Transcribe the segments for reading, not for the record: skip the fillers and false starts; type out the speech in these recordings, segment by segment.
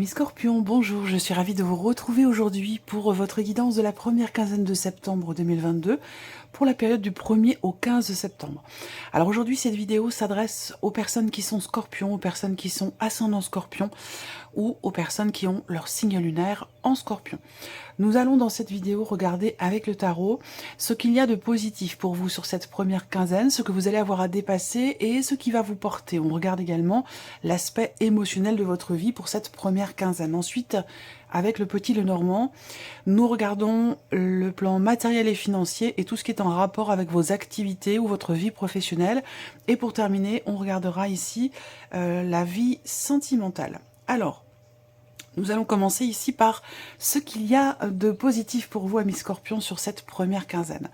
Amis Scorpions, bonjour, je suis ravie de vous retrouver aujourd'hui pour votre guidance de la première quinzaine de septembre 2022 pour la période du 1er au 15 septembre. Alors aujourd'hui, cette vidéo s'adresse aux personnes qui sont Scorpions, aux personnes qui sont ascendants Scorpions ou aux personnes qui ont leur signe lunaire en Scorpion. Nous allons dans cette vidéo regarder avec le tarot ce qu'il y a de positif pour vous sur cette première quinzaine, ce que vous allez avoir à dépasser et ce qui va vous porter. On regarde également l'aspect émotionnel de votre vie pour cette première quinzaine. Ensuite, avec le petit Lenormand, nous regardons le plan matériel et financier et tout ce qui est en rapport avec vos activités ou votre vie professionnelle. Et pour terminer, on regardera ici la vie sentimentale. Alors, nous allons commencer ici par ce qu'il y a de positif pour vous, amis Scorpions, sur cette première quinzaine.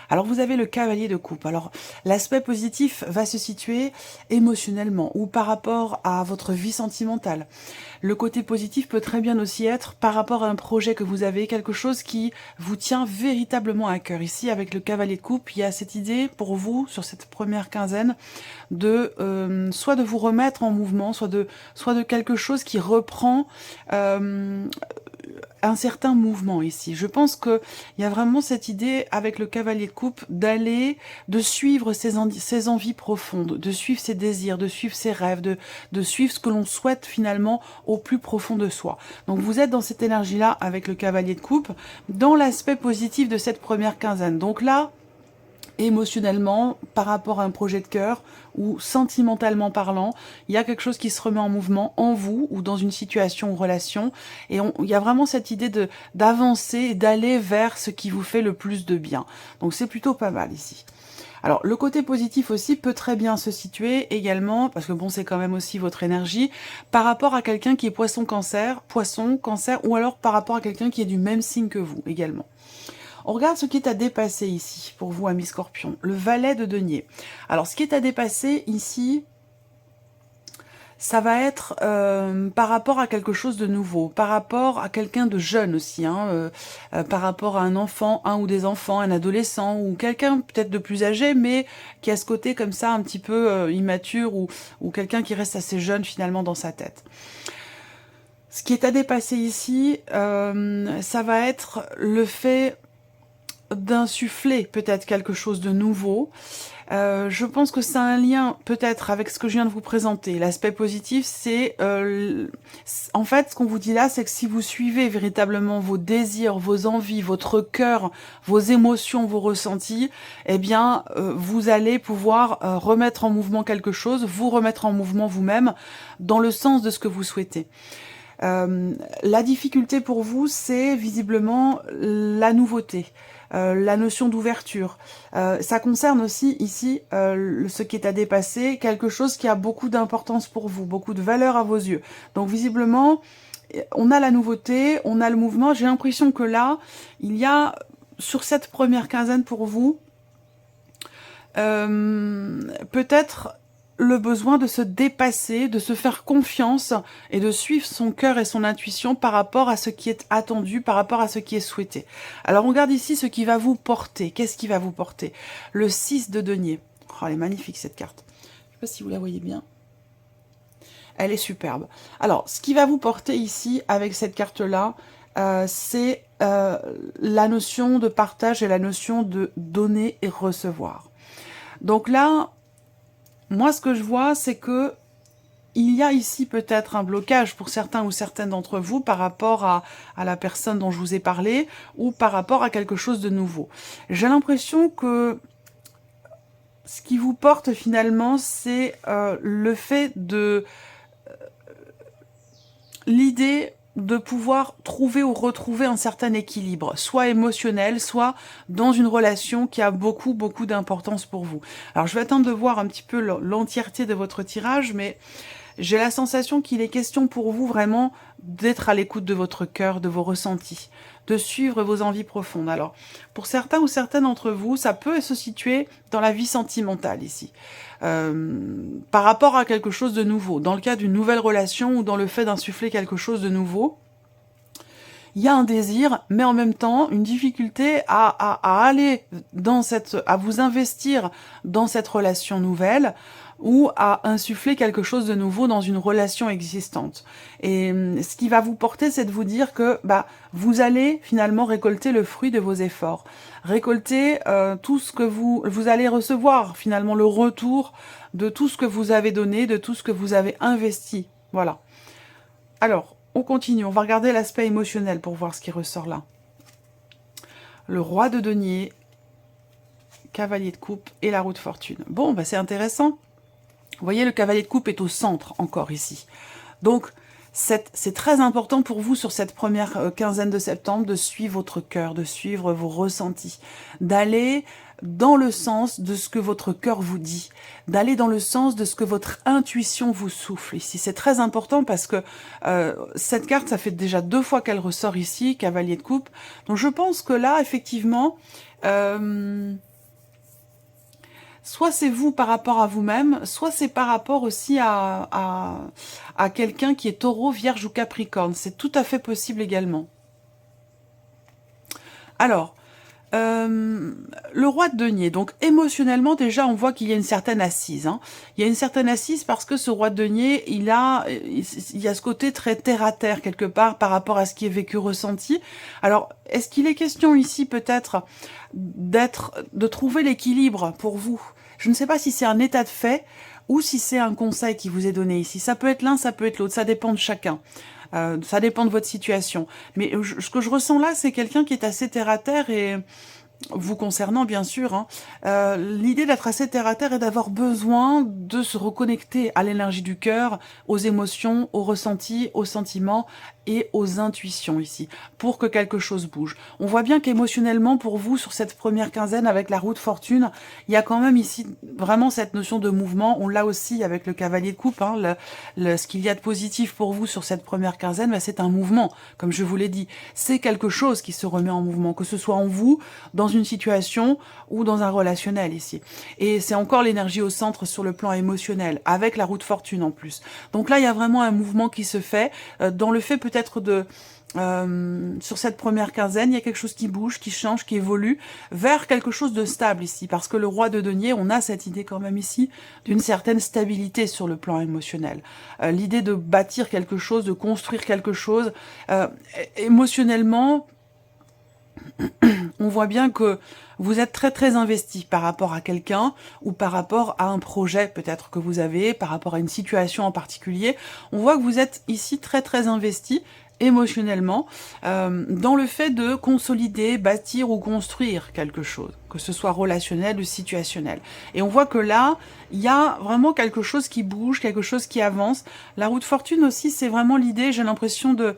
Alors, vous avez le cavalier de coupe. Alors, l'aspect positif va se situer émotionnellement ou par rapport à votre vie sentimentale. Le côté positif peut très bien aussi être par rapport à un projet que vous avez, quelque chose qui vous tient véritablement à cœur. Ici, avec le cavalier de coupe, il y a cette idée pour vous, sur cette première quinzaine, de soit de vous remettre en mouvement, soit de quelque chose qui reprend un certain mouvement ici. Je pense qu'il y a vraiment cette idée avec le cavalier de coupe de suivre ses envies profondes, de suivre ses désirs, de suivre ses rêves, de suivre ce que l'on souhaite finalement au plus profond de soi. Donc vous êtes dans cette énergie-là avec le cavalier de coupe, dans l'aspect positif de cette première quinzaine. Donc là, émotionnellement, par rapport à un projet de cœur, ou sentimentalement parlant, il y a quelque chose qui se remet en mouvement en vous, ou dans une situation ou relation, et il y a vraiment cette idée d'avancer et d'aller vers ce qui vous fait le plus de bien. Donc c'est plutôt pas mal ici. Alors, le côté positif aussi peut très bien se situer également, parce que bon, c'est quand même aussi votre énergie, par rapport à quelqu'un qui est poisson, cancer, ou alors par rapport à quelqu'un qui est du même signe que vous également. On regarde ce qui est à dépasser ici, pour vous, amis Scorpions. Le valet de denier. Alors, ce qui est à dépasser ici, ça va être par rapport à quelque chose de nouveau, par rapport à quelqu'un de jeune aussi, par rapport à un enfant, un ou des enfants, un adolescent, ou quelqu'un peut-être de plus âgé, mais qui a ce côté comme ça, un petit peu immature, ou quelqu'un qui reste assez jeune finalement dans sa tête. Ce qui est à dépasser ici, ça va être le fait d'insuffler peut-être quelque chose de nouveau. Je pense que ça a un lien peut-être avec ce que je viens de vous présenter. L'aspect positif, c'est en fait ce qu'on vous dit là, c'est que si vous suivez véritablement vos désirs, vos envies, votre cœur, vos émotions, vos ressentis, eh bien vous allez pouvoir remettre en mouvement quelque chose, vous remettre en mouvement vous-même dans le sens de ce que vous souhaitez. La difficulté pour vous, c'est visiblement la nouveauté. La notion d'ouverture. Ça concerne aussi ici ce qui est à dépasser, quelque chose qui a beaucoup d'importance pour vous, beaucoup de valeur à vos yeux. Donc visiblement, on a la nouveauté, on a le mouvement. J'ai l'impression que là, il y a, sur cette première quinzaine pour vous, peut-être le besoin de se dépasser, de se faire confiance et de suivre son cœur et son intuition par rapport à ce qui est attendu, par rapport à ce qui est souhaité. Alors on regarde ici ce qui va vous porter. Qu'est-ce qui va vous porter? Le 6 de denier. Oh, elle est magnifique cette carte. Je ne sais pas si vous la voyez bien. Elle est superbe. Alors, ce qui va vous porter ici avec cette carte-là, c'est la notion de partage et la notion de donner et recevoir. Donc là, moi, ce que je vois, c'est que il y a ici peut-être un blocage pour certains ou certaines d'entre vous par rapport à la personne dont je vous ai parlé ou par rapport à quelque chose de nouveau. J'ai l'impression que ce qui vous porte finalement, c'est le fait de l'idée de pouvoir trouver ou retrouver un certain équilibre, soit émotionnel, soit dans une relation qui a beaucoup d'importance pour vous. Alors je vais attendre de voir un petit peu l'entièreté de votre tirage, mais j'ai la sensation qu'il est question pour vous vraiment d'être à l'écoute de votre cœur, de vos ressentis, de suivre vos envies profondes. Alors, pour certains ou certaines d'entre vous, ça peut se situer dans la vie sentimentale ici, par rapport à quelque chose de nouveau, dans le cas d'une nouvelle relation ou dans le fait d'insuffler quelque chose de nouveau. il y a un désir, mais en même temps, une difficulté à aller dans à vous investir dans cette relation nouvelle, ou à insuffler quelque chose de nouveau dans une relation existante. Et ce qui va vous porter, c'est de vous dire que vous allez finalement récolter le fruit de vos efforts, récolter tout ce que vous allez recevoir, finalement le retour de tout ce que vous avez donné, de tout ce que vous avez investi. Voilà. Alors, on continue, on va regarder l'aspect émotionnel pour voir ce qui ressort là. Le roi de denier, cavalier de coupe et la roue de fortune. Bon, c'est intéressant. Vous voyez, le cavalier de coupe est au centre encore ici. Donc, c'est très important pour vous sur cette première quinzaine de septembre de suivre votre cœur, de suivre vos ressentis, d'aller dans le sens de ce que votre cœur vous dit, d'aller dans le sens de ce que votre intuition vous souffle ici. C'est très important parce que cette carte, ça fait déjà 2 fois qu'elle ressort ici, cavalier de coupe. Donc je pense que là, effectivement, soit c'est vous par rapport à vous-même, soit c'est par rapport aussi à quelqu'un qui est taureau, vierge ou capricorne. C'est tout à fait possible également. Alors, le roi de denier, donc émotionnellement déjà on voit qu'il y a une certaine assise. Hein. Il y a une certaine assise parce que ce roi de denier, il y a ce côté très terre à terre quelque part par rapport à ce qui est vécu, ressenti. Alors, est-ce qu'il est question ici peut-être de trouver l'équilibre pour vous? Je ne sais pas si c'est un état de fait ou si c'est un conseil qui vous est donné ici. Ça peut être l'un, ça peut être l'autre, ça dépend de chacun. Ça dépend de votre situation. Mais ce que je ressens là, c'est quelqu'un qui est assez terre-à-terre et vous concernant bien sûr, hein, l'idée d'être assez terre-à-terre et d'avoir besoin de se reconnecter à l'énergie du cœur, aux émotions, aux ressentis, aux sentiments et aux intuitions ici, pour que quelque chose bouge. On voit bien qu'émotionnellement pour vous, sur cette première quinzaine avec la roue de fortune, il y a quand même ici vraiment cette notion de mouvement. On l'a aussi avec le cavalier de coupe, hein, ce qu'il y a de positif pour vous sur cette première quinzaine, c'est un mouvement, comme je vous l'ai dit. C'est quelque chose qui se remet en mouvement, que ce soit en vous, dans une situation ou dans un relationnel ici. Et c'est encore l'énergie au centre sur le plan émotionnel, avec la roue de fortune en plus. Donc là, il y a vraiment un mouvement qui se fait, dans le fait peut-être de... sur cette première quinzaine, il y a quelque chose qui bouge, qui change, qui évolue vers quelque chose de stable ici, parce que le roi de denier, on a cette idée quand même ici d'une certaine stabilité sur le plan émotionnel. L'idée de bâtir quelque chose, de construire quelque chose, émotionnellement, on voit bien que vous êtes très très investi par rapport à quelqu'un ou par rapport à un projet peut-être que vous avez, par rapport à une situation en particulier. On voit que vous êtes ici très très investi émotionnellement dans le fait de consolider, bâtir ou construire quelque chose, que ce soit relationnel ou situationnel. Et on voit que là, il y a vraiment quelque chose qui bouge, quelque chose qui avance. La roue de fortune aussi, c'est vraiment l'idée, j'ai l'impression de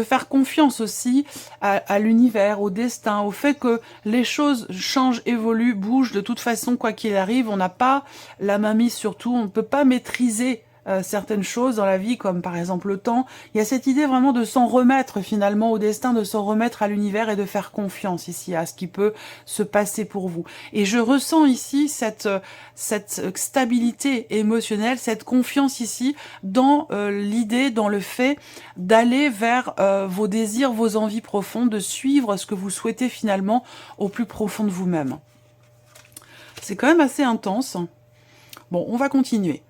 faire confiance aussi à l'univers, au destin, au fait que les choses changent, évoluent, bougent. De toute façon, quoi qu'il arrive, on n'a pas la main mise sur tout, on ne peut pas maîtriser certaines choses dans la vie, comme par exemple le temps. Il y a cette idée vraiment de s'en remettre finalement au destin, de s'en remettre à l'univers et de faire confiance ici à ce qui peut se passer pour vous. Et je ressens ici cette stabilité émotionnelle, cette confiance ici dans l'idée, dans le fait d'aller vers vos désirs, vos envies profondes, de suivre ce que vous souhaitez finalement au plus profond de vous-même. C'est quand même assez intense. Bon, on va continuer.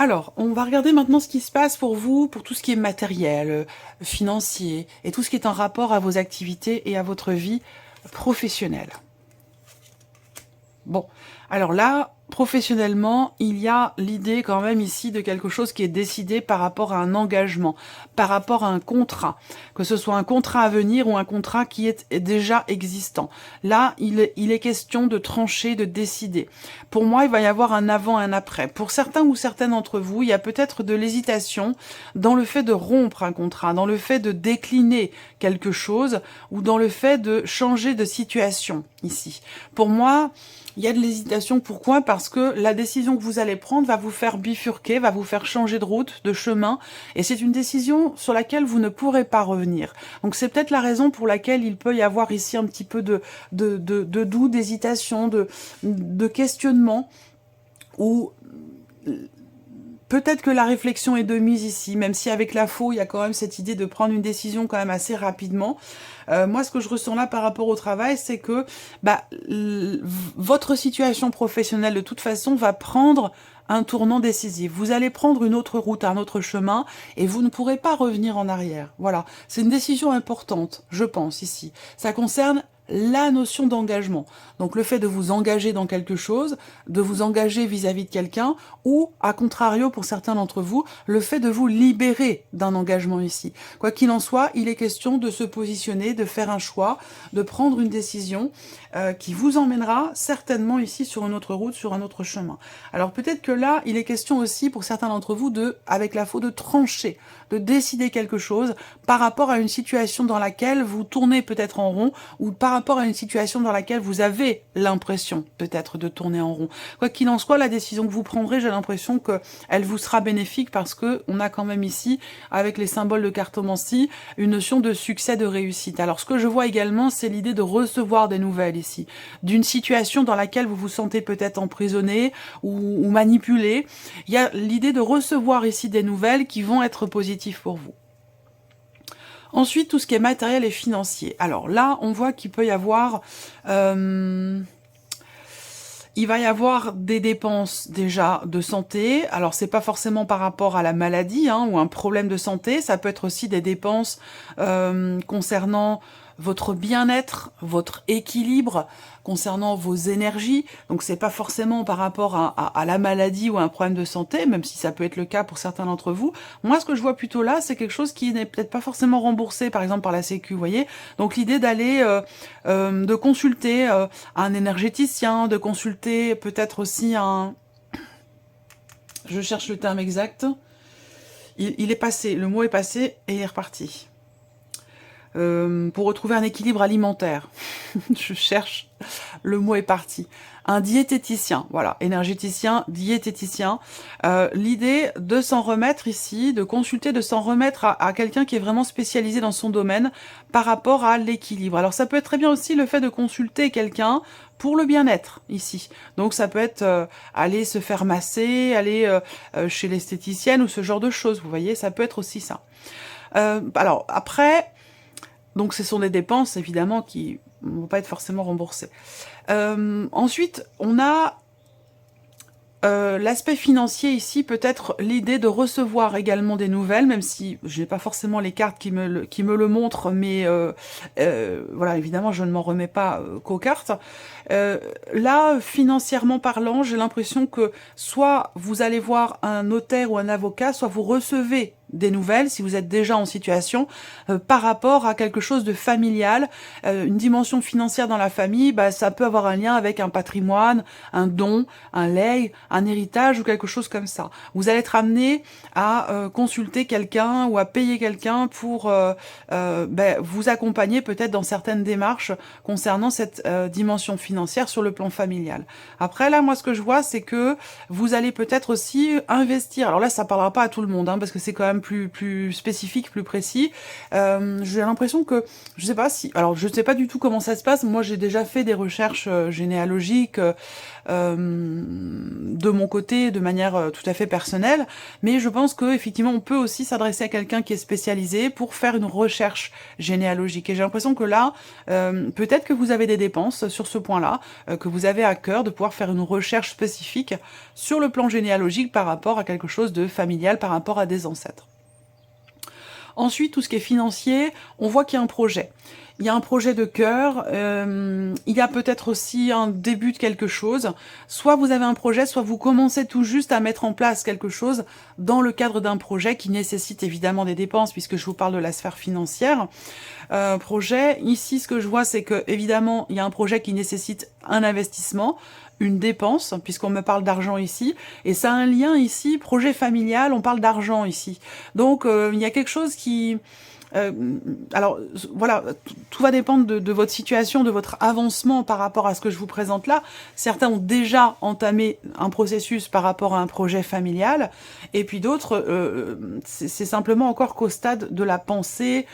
Alors, on va regarder maintenant ce qui se passe pour vous, pour tout ce qui est matériel, financier, et tout ce qui est en rapport à vos activités et à votre vie professionnelle. Bon, alors là, professionnellement, il y a l'idée quand même ici de quelque chose qui est décidé par rapport à un engagement, par rapport à un contrat, que ce soit un contrat à venir ou un contrat qui est déjà existant. Là, il est question de trancher, de décider. Pour moi, il va y avoir un avant et un après. Pour certains ou certaines d'entre vous, il y a peut-être de l'hésitation dans le fait de rompre un contrat, dans le fait de décliner quelque chose ou dans le fait de changer de situation ici. Pour moi, il y a de l'hésitation. Pourquoi? Parce que la décision que vous allez prendre va vous faire bifurquer, va vous faire changer de route, de chemin, et c'est une décision sur laquelle vous ne pourrez pas revenir. Donc c'est peut-être la raison pour laquelle il peut y avoir ici un petit peu de doute, d'hésitation, de questionnement, ou Peut-être que la réflexion est de mise ici, même si avec la faux, il y a quand même cette idée de prendre une décision quand même assez rapidement. Moi, ce que je ressens là par rapport au travail, c'est que votre situation professionnelle, de toute façon, va prendre un tournant décisif. Vous allez prendre une autre route, un autre chemin, et vous ne pourrez pas revenir en arrière. Voilà, c'est une décision importante, je pense, ici. Ça concerne la notion d'engagement. Donc le fait de vous engager dans quelque chose, de vous engager vis-à-vis de quelqu'un, ou, à contrario, pour certains d'entre vous, le fait de vous libérer d'un engagement ici. Quoi qu'il en soit, il est question de se positionner, de faire un choix, de prendre une décision qui vous emmènera certainement ici sur une autre route, sur un autre chemin. Alors peut-être que là, il est question aussi pour certains d'entre vous avec la faute, de trancher, de décider quelque chose par rapport à une situation dans laquelle vous tournez peut-être en rond, ou par rapport à une situation dans laquelle vous avez l'impression peut-être de tourner en rond. Quoi qu'il en soit, la décision que vous prendrez, j'ai l'impression qu'elle vous sera bénéfique, parce que on a quand même ici, avec les symboles de cartomancie, une notion de succès, de réussite. Alors ce que je vois également, c'est l'idée de recevoir des nouvelles ici, d'une situation dans laquelle vous vous sentez peut-être emprisonné ou manipulé. Il y a l'idée de recevoir ici des nouvelles qui vont être positives pour vous. Ensuite, tout ce qui est matériel et financier. Alors là, on voit qu'il peut y avoir... il va y avoir des dépenses déjà de santé. Alors c'est pas forcément par rapport à la maladie ou un problème de santé. Ça peut être aussi des dépenses concernant votre bien-être, votre équilibre, concernant vos énergies. Donc c'est pas forcément par rapport à la maladie ou à un problème de santé, même si ça peut être le cas pour certains d'entre vous. Moi, ce que je vois plutôt là, c'est quelque chose qui n'est peut-être pas forcément remboursé, par exemple par la Sécu, vous voyez. Donc l'idée d'aller, de consulter un énergéticien, de consulter peut-être aussi un... Je cherche le terme exact. Il est passé, le mot est passé et il est reparti. Pour retrouver un équilibre alimentaire. Je cherche, le mot est parti. Un diététicien, voilà, énergéticien, diététicien. L'idée de s'en remettre ici, de consulter, de s'en remettre à quelqu'un qui est vraiment spécialisé dans son domaine par rapport à l'équilibre. Alors ça peut être très bien aussi le fait de consulter quelqu'un pour le bien-être ici. Donc ça peut être aller se faire masser, aller chez l'esthéticienne ou ce genre de choses, vous voyez, ça peut être aussi ça. Alors après... Donc ce sont des dépenses, évidemment, qui ne vont pas être forcément remboursées. Ensuite, on a l'aspect financier ici, peut-être l'idée de recevoir également des nouvelles, même si je n'ai pas forcément les cartes qui me le montrent, mais voilà, évidemment, je ne m'en remets pas qu'aux cartes. Là, financièrement parlant, j'ai l'impression que soit vous allez voir un notaire ou un avocat, soit vous recevez des nouvelles, si vous êtes déjà en situation, par rapport à quelque chose de familial, une dimension financière dans la famille, ça peut avoir un lien avec un patrimoine, un don, un legs, un héritage ou quelque chose comme ça. Vous allez être amené à consulter quelqu'un ou à payer quelqu'un pour vous accompagner peut-être dans certaines démarches concernant cette dimension financière sur le plan familial. Après là, moi ce que je vois, c'est que vous allez peut-être aussi investir. Alors là, ça parlera pas à tout le monde, parce que c'est quand même plus spécifique, plus précis. J'ai l'impression que, je sais pas si, alors je sais pas du tout comment ça se passe. Moi, j'ai déjà fait des recherches généalogiques de mon côté, de manière tout à fait personnelle, mais je pense que effectivement, on peut aussi s'adresser à quelqu'un qui est spécialisé pour faire une recherche généalogique. Et j'ai l'impression que là, peut-être que vous avez des dépenses sur ce point-là, que vous avez à cœur de pouvoir faire une recherche spécifique sur le plan généalogique par rapport à quelque chose de familial, par rapport à des ancêtres. Ensuite, tout ce qui est financier, on voit qu'il y a un projet. Il y a un projet de cœur, il y a peut-être aussi un début de quelque chose. Soit vous avez un projet, soit vous commencez tout juste à mettre en place quelque chose dans le cadre d'un projet qui nécessite évidemment des dépenses, puisque je vous parle de la sphère financière. Projet, ici ce que je vois, c'est que évidemment il y a un projet qui nécessite un investissement, une dépense, puisqu'on me parle d'argent ici, et ça a un lien ici, projet familial, on parle d'argent ici. Donc il y a quelque chose qui... alors voilà, tout va dépendre de votre situation, de votre avancement par rapport à ce que je vous présente là. Certains ont déjà entamé un processus par rapport à un projet familial, et puis d'autres, c'est simplement encore qu'au stade de la pensée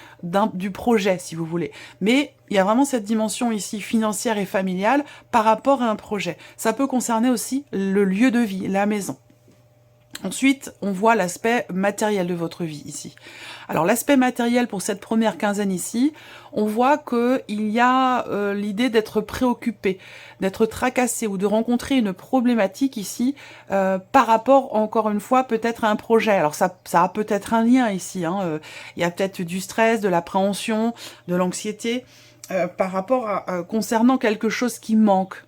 du projet, si vous voulez. Mais il y a vraiment cette dimension ici financière et familiale par rapport à un projet. Ça peut concerner aussi le lieu de vie, la maison. Ensuite, on voit l'aspect matériel de votre vie ici. Alors l'aspect matériel pour cette première quinzaine ici, on voit qu'il y a l'idée d'être préoccupé, d'être tracassé ou de rencontrer une problématique ici par rapport, encore une fois, peut-être à un projet. Alors ça a peut-être un lien ici, hein, il y a peut-être du stress, de l'appréhension, de l'anxiété par rapport à concernant quelque chose qui manque.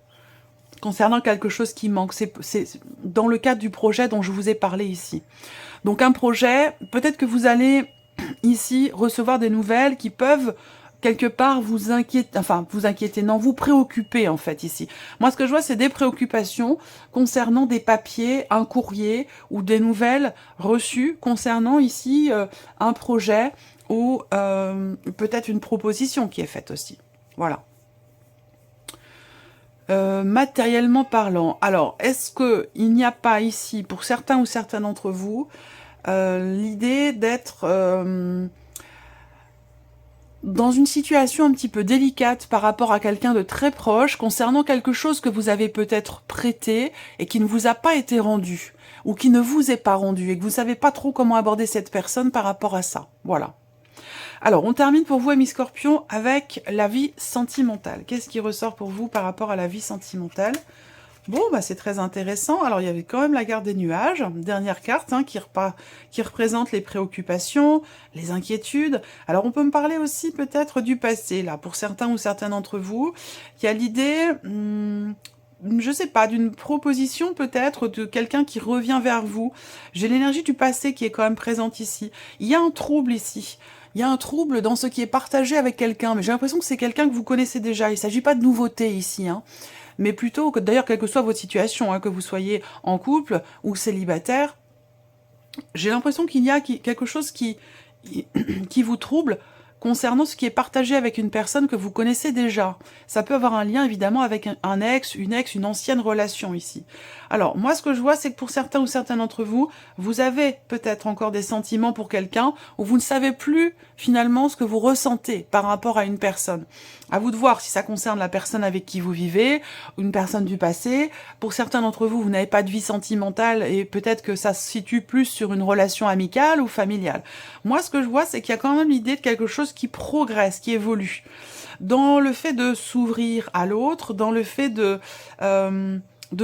C'est dans le cadre du projet dont je vous ai parlé ici. Donc un projet, peut-être que vous allez ici recevoir des nouvelles qui peuvent quelque part vous inquiéter, non, vous préoccuper en fait ici. Moi ce que je vois c'est des préoccupations concernant des papiers, un courrier ou des nouvelles reçues concernant ici un projet ou peut-être une proposition qui est faite aussi. Voilà. Matériellement parlant, alors est-ce qu'il n'y a pas ici, pour certains ou certaines d'entre vous, l'idée d'être dans une situation un petit peu délicate par rapport à quelqu'un de très proche, concernant quelque chose que vous avez peut-être prêté et qui ne vous a pas été rendu, ou qui ne vous est pas rendu, et que vous ne savez pas trop comment aborder cette personne par rapport à ça. Voilà. Alors, on termine pour vous, amis Scorpions, avec la vie sentimentale. Qu'est-ce qui ressort pour vous par rapport à la vie sentimentale? Bon, bah c'est très intéressant. Alors, il y avait quand même la carte des nuages, dernière carte, hein, qui représente les préoccupations, les inquiétudes. Alors, on peut me parler aussi peut-être du passé, là, pour certains ou certaines d'entre vous. Il y a l'idée... je sais pas, d'une proposition peut-être de quelqu'un qui revient vers vous. J'ai l'énergie du passé qui est quand même présente ici. Il y a un trouble ici. Il y a un trouble dans ce qui est partagé avec quelqu'un, mais j'ai l'impression que c'est quelqu'un que vous connaissez déjà. Il ne s'agit pas de nouveauté ici, hein, mais plutôt que, d'ailleurs, quelle que soit votre situation, hein, que vous soyez en couple ou célibataire, j'ai l'impression qu'il y a quelque chose qui vous trouble concernant ce qui est partagé avec une personne que vous connaissez déjà. Ça peut avoir un lien, évidemment, avec un ex, une ancienne relation ici. Alors, moi, ce que je vois, c'est que pour certains ou certains d'entre vous, vous avez peut-être encore des sentiments pour quelqu'un, ou vous ne savez plus, finalement, ce que vous ressentez par rapport à une personne. À vous de voir si ça concerne la personne avec qui vous vivez, une personne du passé. Pour certains d'entre vous, vous n'avez pas de vie sentimentale, et peut-être que ça se situe plus sur une relation amicale ou familiale. Moi, ce que je vois, c'est qu'il y a quand même l'idée de quelque chose qui progresse, qui évolue. Dans le fait de s'ouvrir à l'autre, dans le fait de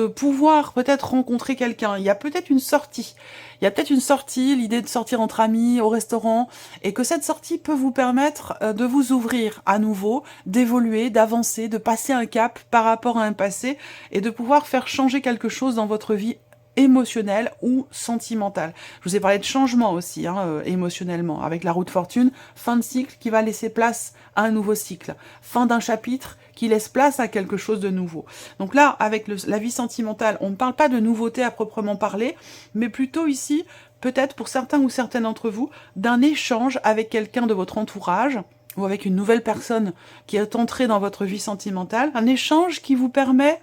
pouvoir peut-être rencontrer quelqu'un. Il y a peut-être une sortie. Il y a peut-être une sortie, l'idée de sortir entre amis, au restaurant, et que cette sortie peut vous permettre de vous ouvrir à nouveau, d'évoluer, d'avancer, de passer un cap par rapport à un passé, et de pouvoir faire changer quelque chose dans votre vie émotionnel ou sentimental. Je vous ai parlé de changement aussi, hein, émotionnellement, avec la roue de fortune, fin de cycle qui va laisser place à un nouveau cycle, fin d'un chapitre qui laisse place à quelque chose de nouveau. Donc là, avec la vie sentimentale, on ne parle pas de nouveauté à proprement parler, mais plutôt ici, peut-être pour certains ou certaines d'entre vous, d'un échange avec quelqu'un de votre entourage, ou avec une nouvelle personne qui est entrée dans votre vie sentimentale, un échange qui vous permet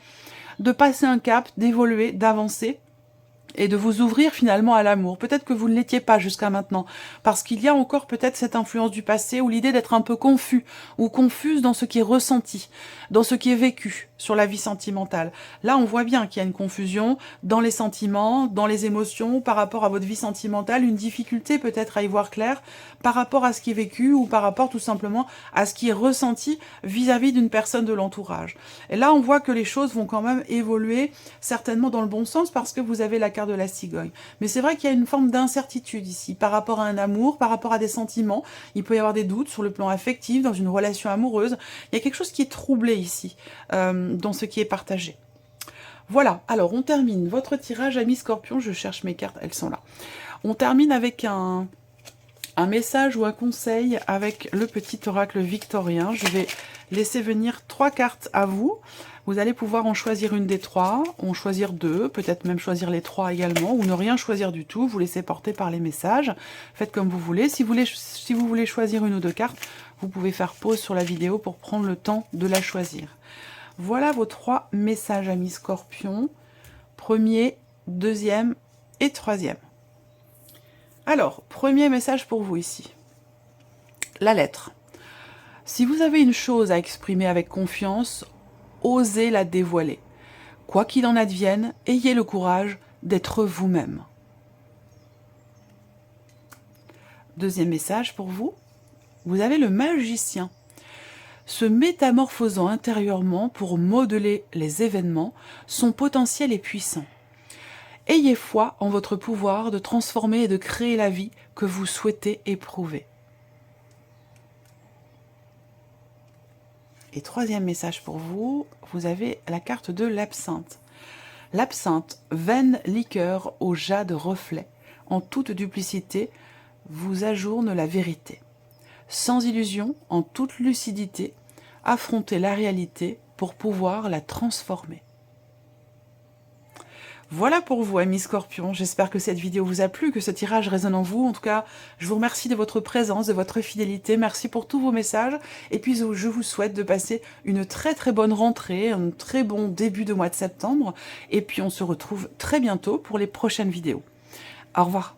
de passer un cap, d'évoluer, d'avancer, et de vous ouvrir finalement à l'amour. Peut-être que vous ne l'étiez pas jusqu'à maintenant, parce qu'il y a encore peut-être cette influence du passé, ou l'idée d'être un peu confus, ou confuse dans ce qui est ressenti, dans ce qui est vécu sur la vie sentimentale. Là, on voit bien qu'il y a une confusion dans les sentiments, dans les émotions, par rapport à votre vie sentimentale, une difficulté peut-être à y voir clair, par rapport à ce qui est vécu, ou par rapport tout simplement à ce qui est ressenti vis-à-vis d'une personne de l'entourage. Et là, on voit que les choses vont quand même évoluer, certainement dans le bon sens, parce que vous avez la carte de la cigogne. Mais c'est vrai qu'il y a une forme d'incertitude ici, par rapport à un amour, par rapport à des sentiments. Il peut y avoir des doutes sur le plan affectif, dans une relation amoureuse. Il y a quelque chose qui est troublé ici, dans ce qui est partagé. Voilà, alors on termine votre tirage, amis Scorpion. Je cherche mes cartes, elles sont là. On termine avec un message ou un conseil avec le petit oracle victorien. Je vais laisser venir 3 cartes à vous. Vous allez pouvoir en choisir une des 3, en choisir 2, peut-être même choisir les 3 également, ou ne rien choisir du tout, vous laissez porter par les messages. Faites comme vous voulez. Si vous voulez choisir une ou 2 cartes, vous pouvez faire pause sur la vidéo pour prendre le temps de la choisir. Voilà vos 3 messages, amis Scorpion. Premier, deuxième et troisième. Alors, premier message pour vous ici. La lettre. Si vous avez une chose à exprimer avec confiance, osez la dévoiler. Quoi qu'il en advienne, ayez le courage d'être vous-même. Deuxième message pour vous. Vous avez le magicien. Se métamorphosant intérieurement pour modeler les événements, son potentiel est puissant. Ayez foi en votre pouvoir de transformer et de créer la vie que vous souhaitez éprouver. Et troisième message pour vous, vous avez la carte de l'absinthe. L'absinthe, vaine liqueur au jade reflet, en toute duplicité, vous ajourne la vérité. Sans illusion, en toute lucidité, affrontez la réalité pour pouvoir la transformer. Voilà pour vous, amis Scorpions. J'espère que cette vidéo vous a plu, que ce tirage résonne en vous. En tout cas, je vous remercie de votre présence, de votre fidélité. Merci pour tous vos messages. Et puis, je vous souhaite de passer une très très bonne rentrée, un très bon début de mois de septembre. Et puis, on se retrouve très bientôt pour les prochaines vidéos. Au revoir.